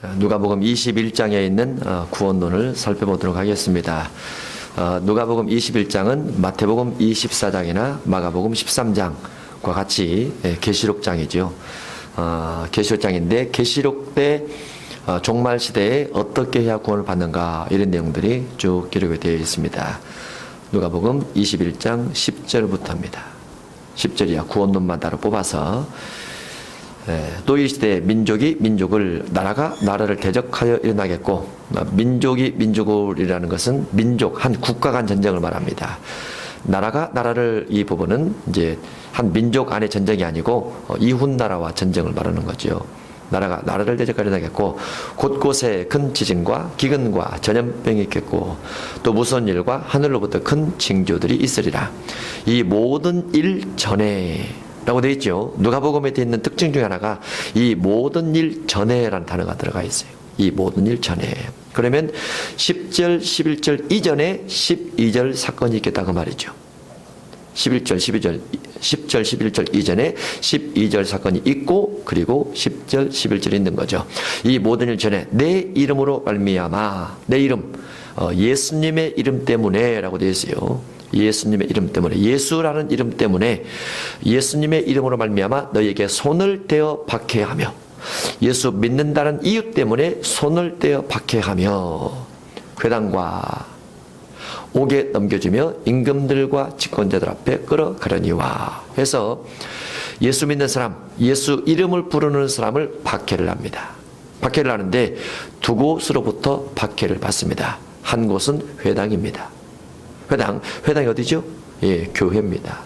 누가복음 21장에 있는 구원론을 살펴보도록 하겠습니다. 누가복음 21장은 마태복음 24장이나 마가복음 13장과 같이 계시록장이죠. 계시록장인데 계시록 때 종말 시대에 어떻게 해야 구원을 받는가 이런 내용들이 쭉 기록이 되어 있습니다. 누가복음 21장 10절부터입니다. 10절이야 구원론만 따로 뽑아서 또 이 시대에 민족이 민족을 나라가 나라를 대적하여 일어나겠고, 민족이 민족을이라는 것은 민족 한 국가 간 전쟁을 말합니다. 나라가 나라를, 이 부분은 이제 한 민족 안의 전쟁이 아니고 이웃 나라와 전쟁을 말하는 거죠. 나라가 나라를 대적하여 일어나겠고, 곳곳에 큰 지진과 기근과 전염병이 있겠고, 또 무서운 일과 하늘로부터 큰 징조들이 있으리라. 이 모든 일 전에 라고 되어 있죠. 누가복음에 되어 있는 특징 중에 하나가 이 모든 일 전에라는 단어가 들어가 있어요. 이 모든 일 전에. 그러면 10절, 11절 이전에 12절 사건이 있겠다 그 말이죠. 11절, 12절, 10절, 11절 이전에 12절 사건이 있고, 그리고 10절, 11절이 있는 거죠. 이 모든 일 전에 내 이름으로 말미암아, 내 이름, 예수님의 이름 때문에 라고 되어 있어요. 예수님의 이름 때문에, 예수라는 이름 때문에 예수님의 이름으로 말미암아 너희에게 손을 떼어 박해하며, 예수 믿는다는 이유 때문에 손을 떼어 박해하며 회당과 옥에 넘겨주며 임금들과 집권자들 앞에 끌어가려니와 해서 예수 믿는 사람, 예수 이름을 부르는 사람을 박해를 합니다. 박해를 하는데 두 곳으로부터 박해를 받습니다. 한 곳은 회당입니다. 회당이 어디죠? 예, 교회입니다.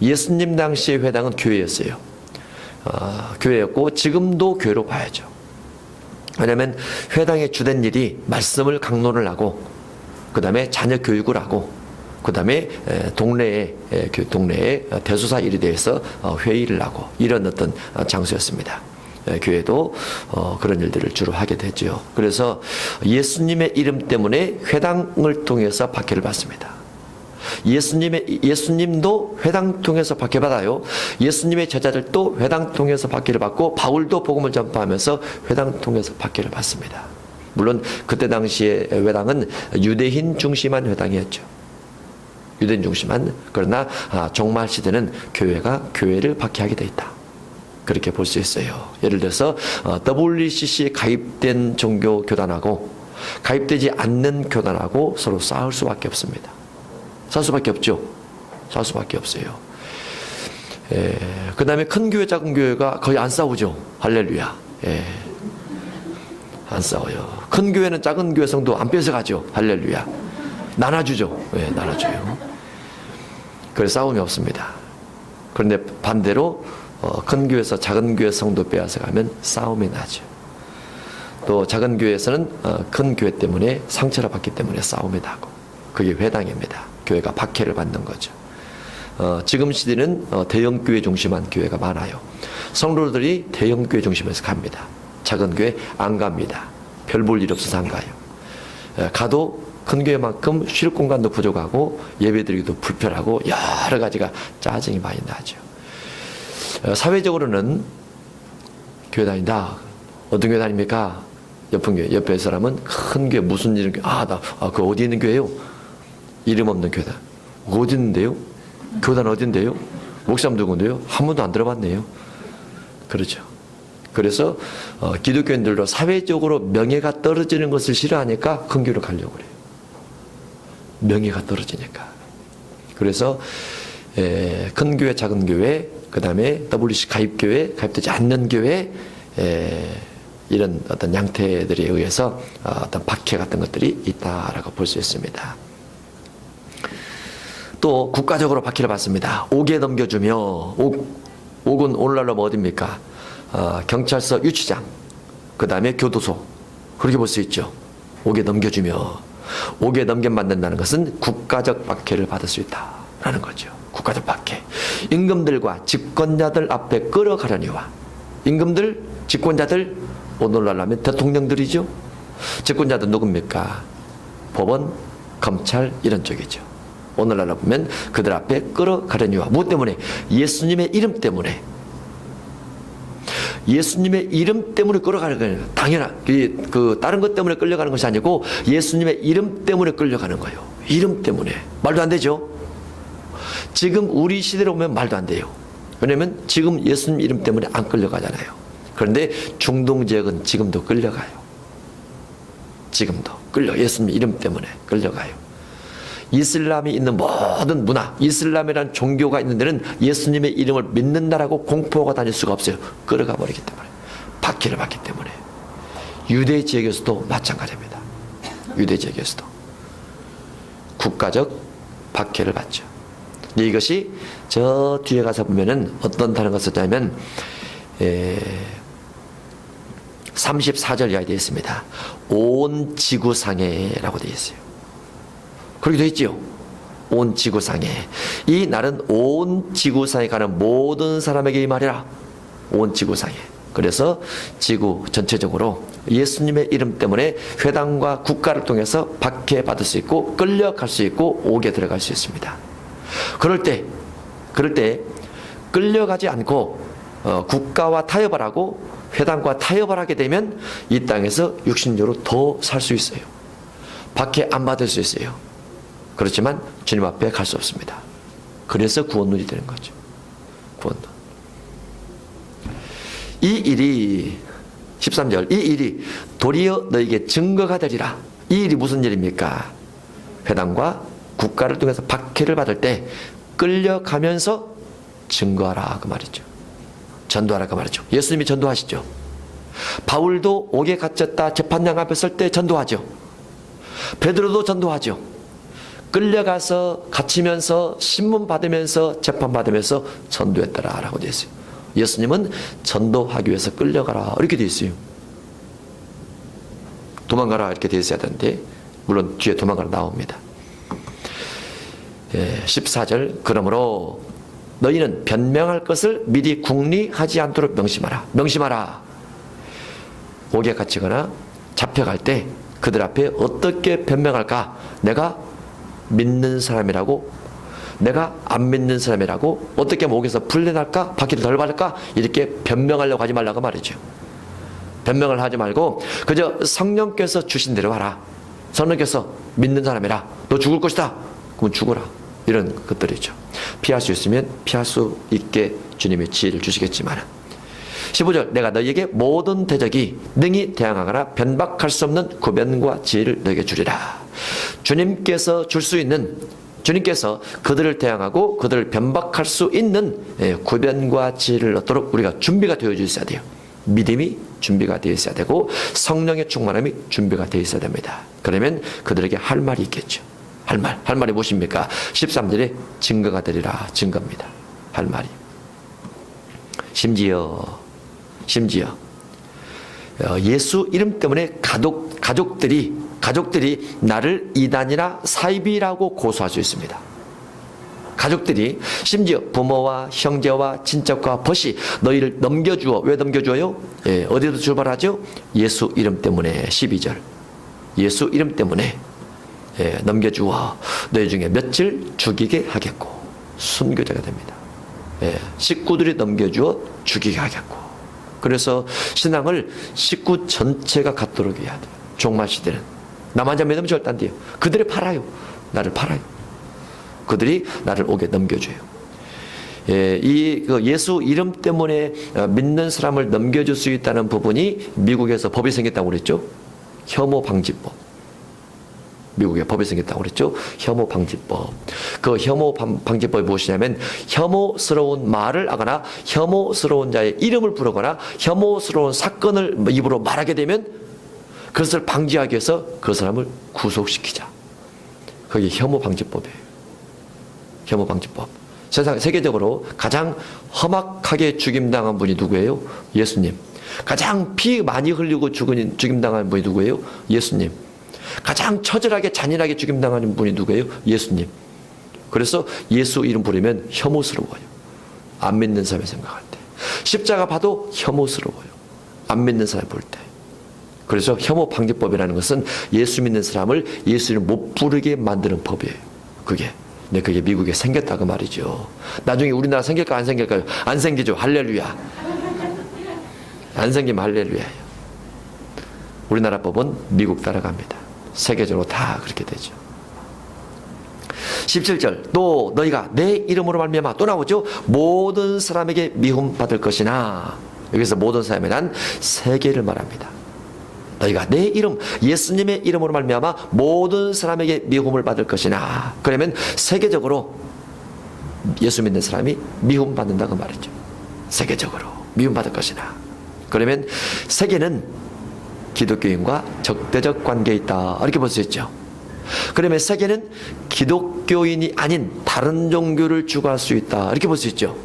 예수님 당시의 회당은 교회였어요. 교회였고 지금도 교회로 봐야죠. 왜냐하면 회당의 주된 일이 말씀을 강론을 하고, 그 다음에 자녀 교육을 하고, 그 다음에 동네에 대소사 일에 대해서 회의를 하고, 이런 어떤 장소였습니다. 교회도 그런 일들을 주로 하게 되죠. 그래서 예수님의 이름 때문에 회당을 통해서 박해를 받습니다. 예수님도 회당 통해서 박해받아요. 예수님의 제자들도 회당 통해서 박해를 받고, 바울도 복음을 전파하면서 회당 통해서 박해를 받습니다. 물론 그때 당시에 회당은 유대인 중심한 회당이었죠. 유대인 중심한. 그러나 종말 시대는 교회가 교회를 박해하게 돼 있다. 그렇게 볼 수 있어요. 예를 들어서 WCC에 가입된 종교 교단하고 가입되지 않는 교단하고 서로 싸울 수밖에 없습니다. 싸울 수밖에 없죠. 싸울 수밖에 없어요. 그 다음에 큰 교회 작은 교회가 거의 안 싸우죠. 할렐루야. 안 싸워요. 큰 교회는 작은 교회 성도 안 뺏어가죠. 할렐루야. 나눠주죠. 나눠줘요. 그래서 싸움이 없습니다. 그런데 반대로 큰 교회에서 작은 교회 성도 빼앗아가면 싸움이 나죠. 또 작은 교회에서는 큰 교회 때문에 상처를 받기 때문에 싸움이 나고, 그게 회당입니다. 교회가 박해를 받는 거죠. 지금 시대는 대형 교회 중심한 교회가 많아요. 성도들이 대형 교회 중심에서 갑니다. 작은 교회 안 갑니다. 별 볼 일 없어서 안 가요. 가도 큰 교회만큼 쉴 공간도 부족하고 예배드리기도 불편하고 여러 가지가 짜증이 많이 나죠. 사회적으로는 교회 다닌다. 어떤 교회 다닙니까? 옆에 사람은 큰 교회 무슨 이름 교회? 그 어디 있는 교회요? 이름 없는 교회다. 어디 있는데요? 교단 어딘데요? 목사님 누군데요? 한 번도 안 들어봤네요. 그렇죠. 그래서 기독교인들도 사회적으로 명예가 떨어지는 것을 싫어하니까 큰 교회로 가려고 그래요. 명예가 떨어지니까. 그래서 큰 교회, 작은 교회, 그 다음에 WC 가입교회, 가입되지 않는 교회, 이런 어떤 양태들에 의해서 어떤 박해 같은 것들이 있다라고 볼 수 있습니다. 또 국가적으로 박해를 받습니다. 옥에 넘겨주며, 옥은 오늘날로 뭐 어딥니까? 경찰서 유치장, 그 다음에 교도소, 그렇게 볼 수 있죠. 옥에 넘겨주며, 옥에 넘겨받는다는 것은 국가적 박해를 받을 수 있다라는 거죠. 국가적 박해. 임금들과 집권자들 앞에 끌어가려니와. 임금들, 집권자들, 오늘날로 하면 대통령들이죠. 집권자들 누굽니까? 법원, 검찰 이런 쪽이죠. 오늘날로 보면 그들 앞에 끌어가려니와. 무엇 때문에? 예수님의 이름 때문에. 예수님의 이름 때문에 끌어가는 거예요. 당연한 그 다른 것 때문에 끌려가는 것이 아니고 예수님의 이름 때문에 끌려가는 거예요. 이름 때문에. 말도 안 되죠. 지금 우리 시대로 보면 말도 안 돼요. 왜냐하면 지금 예수님 이름 때문에 안 끌려가잖아요. 그런데 중동 지역은 지금도 끌려가요. 지금도 예수님 이름 때문에 끌려가요. 이슬람이 있는 모든 문화, 이슬람이라는 종교가 있는 데는 예수님의 이름을 믿는다라고 공포하고 다닐 수가 없어요. 끌어가 버리기 때문에. 박해를 받기 때문에. 유대 지역에서도 마찬가지입니다. 유대 지역에서도 국가적 박해를 받죠. 이것이 저 뒤에 가서 보면은 어떤 단어가 썼냐면 34절 이하에 되어 있습니다. 온 지구상에라고 되어 있어요. 그렇게 되어 있지요. 온 지구상에. 이 날은 온 지구상에 가는 모든 사람에게 이 말이라. 온 지구상에. 그래서 지구 전체적으로 예수님의 이름 때문에 회당과 국가를 통해서 박해받을 수 있고 끌려갈 수 있고 옥에 들어갈 수 있습니다. 그럴 때 끌려가지 않고 국가와 타협을 하고 회당과 타협을 하게 되면 이 땅에서 육신적으로 더 살 수 있어요. 박해 안 받을 수 있어요. 그렇지만 주님 앞에 갈 수 없습니다. 그래서 구원론이 되는 거죠. 구원론. 이 일이 13절 이 일이 도리어 너에게 증거가 되리라. 이 일이 무슨 일입니까? 회당과 국가를 통해서 박해를 받을 때 끌려가면서 증거하라 그 말이죠. 전도하라 그 말이죠. 예수님이 전도하시죠. 바울도 옥에 갇혔다 재판장 앞에 설 때 전도하죠. 베드로도 전도하죠. 끌려가서 갇히면서 신문 받으면서 재판 받으면서 전도했더라라고 되어 있어요. 예수님은 전도하기 위해서 끌려가라 이렇게 되어 있어요. 도망가라 이렇게 되어 있어야 되는데 물론 뒤에 도망가라 나옵니다. 14절 그러므로 너희는 변명할 것을 미리 궁리하지 않도록 명심하라. 명심하라. 옥에 갇히거나 잡혀갈 때 그들 앞에 어떻게 변명할까? 내가 믿는 사람이라고, 내가 안 믿는 사람이라고, 어떻게 옥에서 풀려날까? 바퀴를 덜 받을까? 이렇게 변명하려고 하지 말라고 말이죠. 변명을 하지 말고 그저 성령께서 주신 대로 하라. 성령께서 믿는 사람이라. 너 죽을 것이다. 그럼 죽어라. 이런 것들이죠. 피할 수 있으면 피할 수 있게 주님이 지혜를 주시겠지만 15절 내가 너희에게 모든 대적이 능히 대항하거나 변박할 수 없는 구변과 지혜를 너희에게 주리라. 주님께서 줄 수 있는, 주님께서 그들을 대항하고 그들을 변박할 수 있는 구변과 지혜를 얻도록 우리가 준비가 되어 있어야 돼요. 믿음이 준비가 되어 있어야 되고 성령의 충만함이 준비가 되어 있어야 됩니다. 그러면 그들에게 할 말이 있겠죠. 할 말이 무엇입니까? 13절에 증거가 되리라. 증거입니다. 할 말이. 심지어 예수 이름 때문에 가족들이 나를 이단이나 사이비라고 고소할 수 있습니다. 가족들이 심지어 부모와 형제와 친척과 벗이 너희를 넘겨주어. 왜 넘겨주어요? 어디로 출발하죠? 예수 이름 때문에. 12절 예수 이름 때문에 넘겨주어 너희 중에 며칠 죽이게 하겠고 순교자가 됩니다. 식구들이 넘겨주어 죽이게 하겠고. 그래서 신앙을 식구 전체가 갖도록 해야 돼요. 종말 시대는 나만 잘 믿으면 절대 안 돼요. 그들이 팔아요. 나를 팔아요. 그들이 나를 옥에 넘겨줘요. 예수 이름 때문에 믿는 사람을 넘겨줄 수 있다는 부분이 미국에서 법이 생겼다고 그랬죠. 혐오 방지법. 미국에 법이 생겼다고 그랬죠. 혐오 방지법. 그 혐오 방지법이 무엇이냐면 혐오스러운 말을 하거나 혐오스러운 자의 이름을 부르거나 혐오스러운 사건을 입으로 말하게 되면 그것을 방지하기 위해서 그 사람을 구속시키자. 그게 혐오 방지법이에요. 혐오 방지법. 세계적으로 가장 험악하게 죽임당한 분이 누구예요? 예수님. 가장 피 많이 흘리고 죽임당한 분이 누구예요? 예수님. 가장 처절하게 잔인하게 죽임당하는 분이 누구예요? 예수님. 그래서 예수 이름 부르면 혐오스러워요. 안 믿는 사람이 생각할 때. 십자가 봐도 혐오스러워요. 안 믿는 사람이 볼 때. 그래서 혐오 방지법이라는 것은 예수 믿는 사람을 예수 이름 못 부르게 만드는 법이에요. 그게 미국에 생겼다고 말이죠. 나중에 우리나라 생길까 안 생길까요? 안 생기죠. 할렐루야. 안 생기면 할렐루야예요. 우리나라 법은 미국 따라갑니다. 세계적으로 다 그렇게 되죠. 17절 또 너희가 내 이름으로 말미암아 또 나오죠. 모든 사람에게 미움 받을 것이나 여기서 모든 사람이란 세계를 말합니다. 너희가 내 이름 예수님의 이름으로 말미암아 모든 사람에게 미움을 받을 것이나 그러면 세계적으로 예수 믿는 사람이 미움 받는다고 말이죠. 세계적으로 미움 받을 것이나 그러면 세계는 기독교인과 적대적 관계에 있다 이렇게 볼 수 있죠. 그러면 세계는 기독교인이 아닌 다른 종교를 추구할 수 있다 이렇게 볼 수 있죠.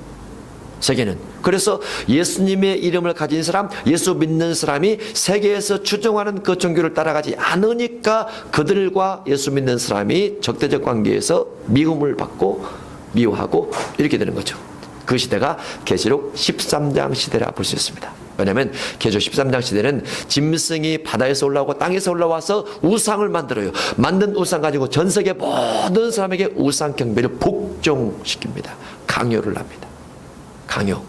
세계는 그래서 예수님의 이름을 가진 사람 예수 믿는 사람이 세계에서 추종하는 그 종교를 따라가지 않으니까 그들과 예수 믿는 사람이 적대적 관계에서 미움을 받고 미워하고 이렇게 되는 거죠. 그 시대가 계시록 13장 시대라 볼 수 있습니다. 왜냐하면 계시록 13장 시대는 짐승이 바다에서 올라오고 땅에서 올라와서 우상을 만들어요. 만든 우상 가지고 전 세계 모든 사람에게 우상 경배를 복종시킵니다. 강요를 합니다. 강요.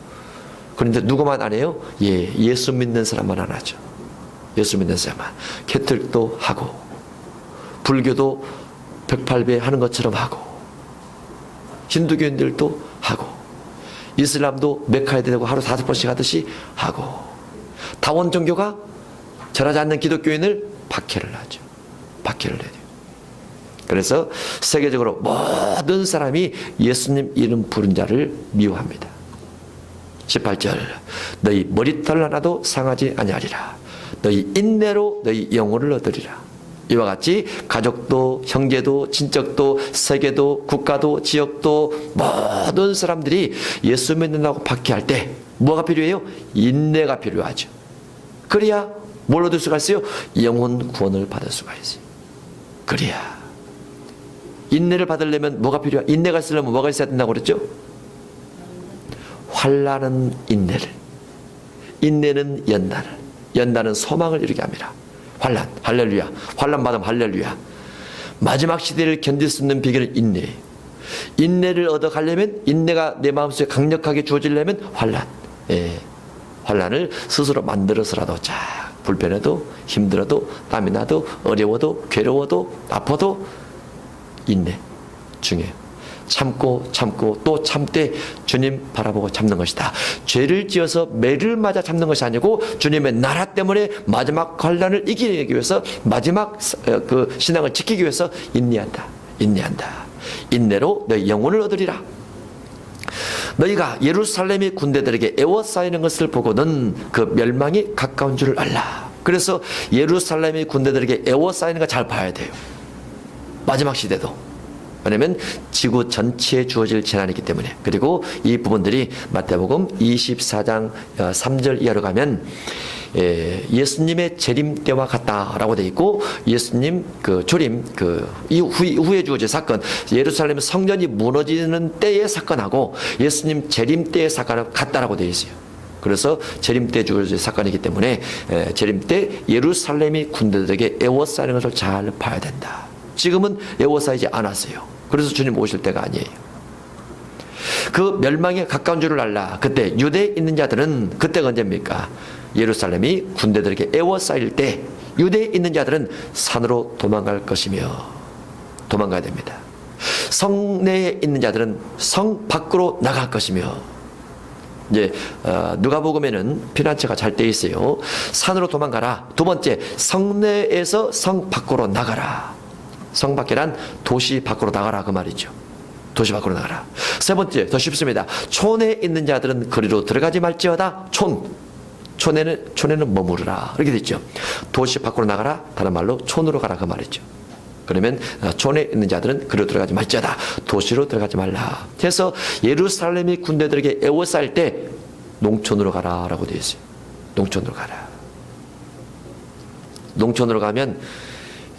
그런데 누구만 안 해요? 예수 믿는 사람만 안 하죠. 예수 믿는 사람만. 캐톨릭도 하고 불교도 108배 하는 것처럼 하고 힌두교인들도 하고 이슬람도 메카에 되고 하루 5번씩 하듯이 하고 다원 종교가 절하지 않는 기독교인을 박해를 하죠. 박해를 해요. 그래서 세계적으로 모든 사람이 예수님 이름 부른 자를 미워합니다. 18절 너희 머리털 하나도 상하지 아니하리라. 너희 인내로 너희 영혼을 얻으리라. 이와 같이 가족도 형제도 친척도 세계도 국가도 지역도 모든 사람들이 예수 믿는다고 박해할 때 뭐가 필요해요? 인내가 필요하죠. 그래야 뭘 얻을 수가 있어요? 영혼 구원을 받을 수가 있어요. 그래야 인내를 받으려면 뭐가 필요해? 인내가 있으려면 뭐가 있어야 된다고 그랬죠? 환난은 인내를, 인내는 연단을, 연단은 소망을 이루게 합니다. 환난, 할렐루야. 환난 받으면 할렐루야. 마지막 시대를 견딜 수 있는 비결은 인내예요. 인내를 얻어가려면 인내가 내 마음속에 강력하게 주어지려면 환난. 환난을 스스로 만들어서라도 자 불편해도 힘들어도 땀이 나도 어려워도 괴로워도 아파도 인내 중요해요. 참고 또 참되 주님 바라보고 참는 것이다. 죄를 지어서 매를 맞아 참는 것이 아니고 주님의 나라 때문에 마지막 환난을 이기기 위해서 마지막 그 신앙을 지키기 위해서 인내한다. 인내로 너희 영혼을 얻으리라. 너희가 예루살렘의 군대들에게 애워싸이는 것을 보고는 그 멸망이 가까운 줄을 알라. 그래서 예루살렘의 군대들에게 애워싸이는 거 잘 봐야 돼요. 마지막 시대도. 왜냐하면 지구 전체에 주어질 재난이기 때문에. 그리고 이 부분들이 마태복음 24장 3절 이하로 가면 예수님의 재림 때와 같다라고 되어 있고 예수님 그 조림 그 이후에 주어질 사건 예루살렘 성전이 무너지는 때의 사건하고 예수님 재림 때의 사건하고 같다라고 되어 있어요. 그래서 재림 때 주어질 사건이기 때문에 재림 때 예루살렘이 군대들에게 애워싸이는 것을 잘 봐야 된다. 지금은 애워싸이지 않았어요. 그래서 주님 오실 때가 아니에요. 그 멸망에 가까운 줄을 알라. 그때 유대에 있는 자들은 그때가 언제입니까? 예루살렘이 군대들에게 애워싸일 때 유대에 있는 자들은 산으로 도망갈 것이며 도망가야 됩니다. 성내에 있는 자들은 성 밖으로 나갈 것이며 이제 누가복음에는 피난처가 잘 돼 있어요. 산으로 도망가라. 두 번째 성내에서 성 밖으로 나가라. 성 밖이란 도시 밖으로 나가라 그 말이죠. 도시 밖으로 나가라. 세 번째 더 쉽습니다. 촌에 있는 자들은 거리로 들어가지 말지어다. 촌에는 머무르라 이렇게 돼 있죠. 도시 밖으로 나가라. 다른 말로 촌으로 가라 그 말이죠. 그러면 촌에 있는 자들은 거리로 들어가지 말지어다. 도시로 들어가지 말라. 그래서 예루살렘이 군대들에게 애워싸일 때 농촌으로 가라라고 되어 있어요. 농촌으로 가라. 농촌으로 가면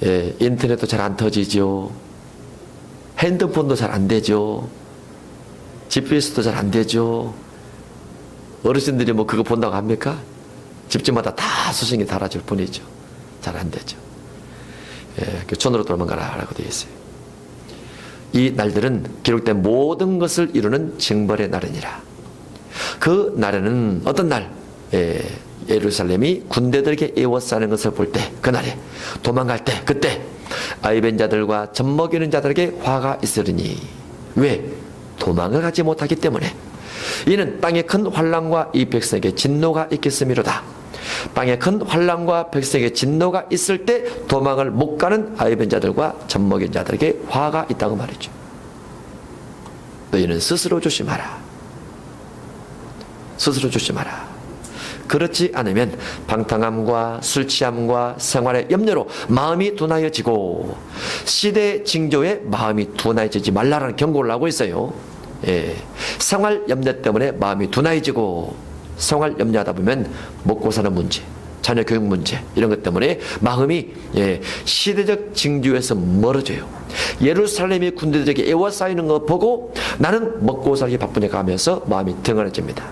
인터넷도 잘 안 터지죠. 핸드폰도 잘 안 되죠. GPS도 잘 안 되죠. 어르신들이 뭐 그거 본다고 합니까? 집집마다 다 수신기 달아줄 뿐이죠. 잘 안 되죠. 촌으로 도망가라라고 되어 있어요. 이 날들은 기록된 모든 것을 이루는 징벌의 날이니라. 그 날에는 어떤 날? 예루살렘이 군대들에게 에워싸는 것을 볼 때, 그날에 도망갈 때, 그때 아이벤 자들과 젖먹이는 자들에게 화가 있으리니. 왜? 도망을 가지 못하기 때문에. 이는 땅에 큰 환난과 이 백성에게 진노가 있겠음이로다. 땅에 큰 환난과 백성에게 진노가 있을 때 도망을 못 가는 아이벤 자들과 젖먹인 자들에게 화가 있다고 말이죠. 너희는 스스로 조심하라. 스스로 조심하라. 그렇지 않으면 방탕함과 술취함과 생활의 염려로 마음이 둔하여지고, 시대 징조에 마음이 둔하여지지 말라라는 경고를 하고 있어요. 예. 생활 염려 때문에 마음이 둔하여지고, 생활 염려하다 보면 먹고 사는 문제, 자녀 교육 문제, 이런 것 때문에 마음이 시대적 징조에서 멀어져요. 예루살렘의 군대들에게 에워싸이는 거 보고 나는 먹고 살기 바쁘니까 하면서 마음이 등한해집니다.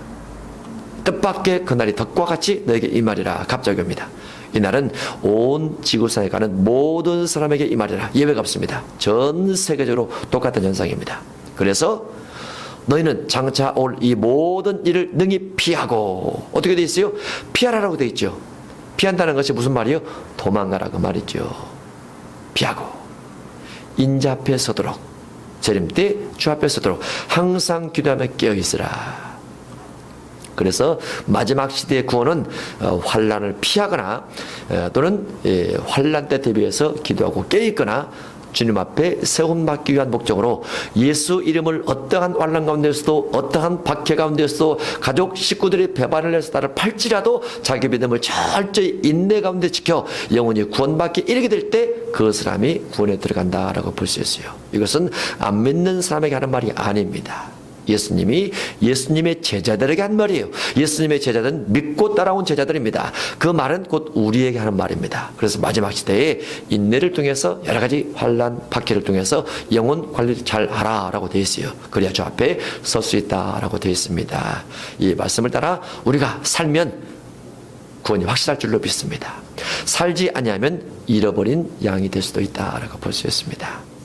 뜻밖의 그날이 덕과 같이 너에게 임하리라. 갑자기 옵니다. 이날은 온 지구상에 가는 모든 사람에게 임하리라. 예외가 없습니다. 전 세계적으로 똑같은 현상입니다. 그래서 너희는 장차 올 이 모든 일을 능히 피하고, 어떻게 돼 있어요? 피하라라고 돼 있죠. 피한다는 것이 무슨 말이요? 도망가라고 말이죠. 피하고 인자 앞에 서도록, 재림 때 주 앞에 서도록 항상 기도하며 깨어있으라. 그래서 마지막 시대의 구원은 환난을 피하거나 또는 환난 때 대비해서 기도하고 깨어있거나 주님 앞에 세움받기 위한 목적으로 예수 이름을 어떠한 환난 가운데서도, 어떠한 박해 가운데서도, 가족 식구들이 배반을 해서 나를 팔지라도 자기 믿음을 철저히 인내 가운데 지켜 영원히 구원받기 이르게 될 때 그 사람이 구원에 들어간다라고 볼 수 있어요. 이것은 안 믿는 사람에게 하는 말이 아닙니다. 예수님이 예수님의 제자들에게 한 말이에요. 예수님의 제자들은 믿고 따라온 제자들입니다. 그 말은 곧 우리에게 하는 말입니다. 그래서 마지막 시대에 인내를 통해서 여러 가지 환난, 박해를 통해서 영혼 관리를 잘 하라라고 되어 있어요. 그래야 주 앞에 설 수 있다라고 되어 있습니다. 이 말씀을 따라 우리가 살면 구원이 확실할 줄로 믿습니다. 살지 아니하면 잃어버린 양이 될 수도 있다라고 볼 수 있습니다.